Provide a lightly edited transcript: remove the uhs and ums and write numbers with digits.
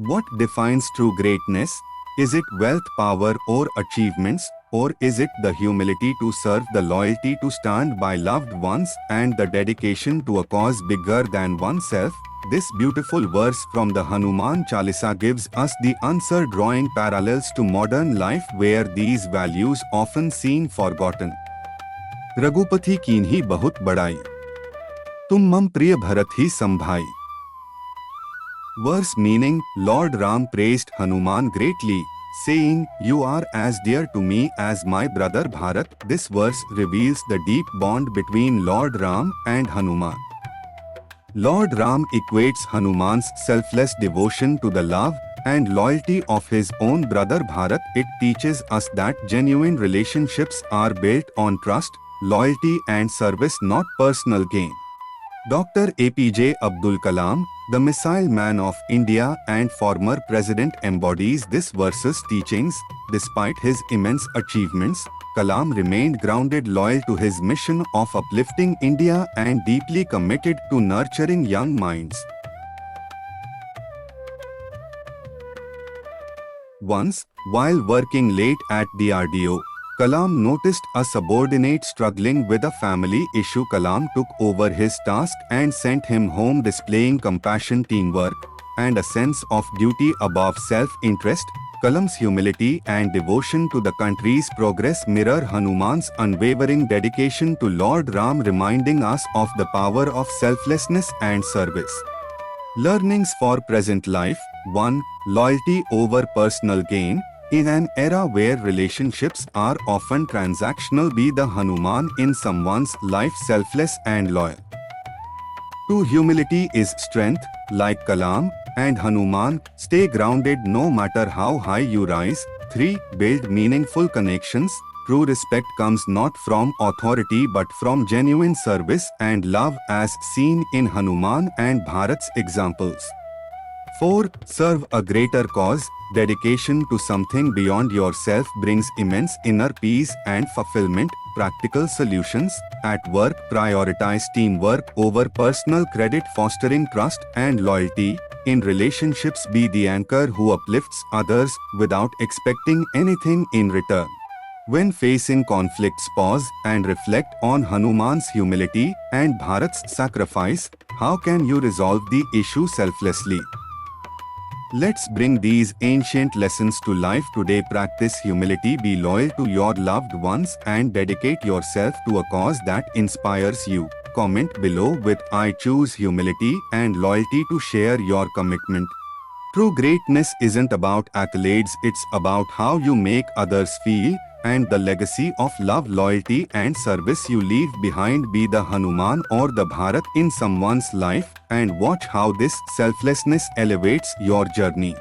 What defines true greatness? Is it wealth, power, or achievements? Or is it the humility to serve, the loyalty to stand by loved ones, and the dedication to a cause bigger than oneself? This beautiful verse from the Hanuman Chalisa gives us the answer, drawing parallels to modern life where these values often seen forgotten. Raghupati कीन्ही बहुत बड़ाई, तुम मम प्रिय भरत ही संभाई. Verse meaning, Lord Ram praised Hanuman greatly, saying, "You are as dear to me as my brother Bharat." This verse reveals the deep bond between Lord Ram and Hanuman. Lord Ram equates Hanuman's selfless devotion to the love and loyalty of his own brother Bharat. It teaches us that genuine relationships are built on trust, loyalty and service, not personal gain. Dr. APJ Abdul Kalam, the missile man of India and former president, embodies this verse's teachings. Despite his immense achievements, Kalam remained grounded, loyal to his mission of uplifting India and deeply committed to nurturing young minds. Once, while working late at DRDO, Kalam noticed a subordinate struggling with a family issue. Kalam took over his task and sent him home, displaying compassion, teamwork, and a sense of duty above self-interest. Kalam's humility and devotion to the country's progress mirror Hanuman's unwavering dedication to Lord Ram, reminding us of the power of selflessness and service. Learnings for present life. 1. Loyalty over personal gain. In an era where relationships are often transactional, be the Hanuman in someone's life, selfless and loyal. 2. Humility is strength. Like Kalam and Hanuman, stay grounded no matter how high you rise. 3. Build meaningful connections. True respect comes not from authority but from genuine service and love, as seen in Hanuman and Bharat's examples. 4. Serve a greater cause. Dedication to something beyond yourself brings immense inner peace and fulfillment. Practical solutions. At work, prioritize teamwork over personal credit, fostering trust and loyalty. In relationships, be the anchor who uplifts others without expecting anything in return. When facing conflicts, pause and reflect on Hanuman's humility and Bharat's sacrifice. How can you resolve the issue selflessly? Let's bring these ancient lessons to life today. Practice humility, be loyal to your loved ones, and dedicate yourself to a cause that inspires you. Comment below with "I choose humility and loyalty" to share your commitment. True greatness isn't about accolades, it's about how you make others feel, and the legacy of love, loyalty and service you leave behind. Be the Hanuman or the Bharat in someone's life, and watch how this selflessness elevates your journey.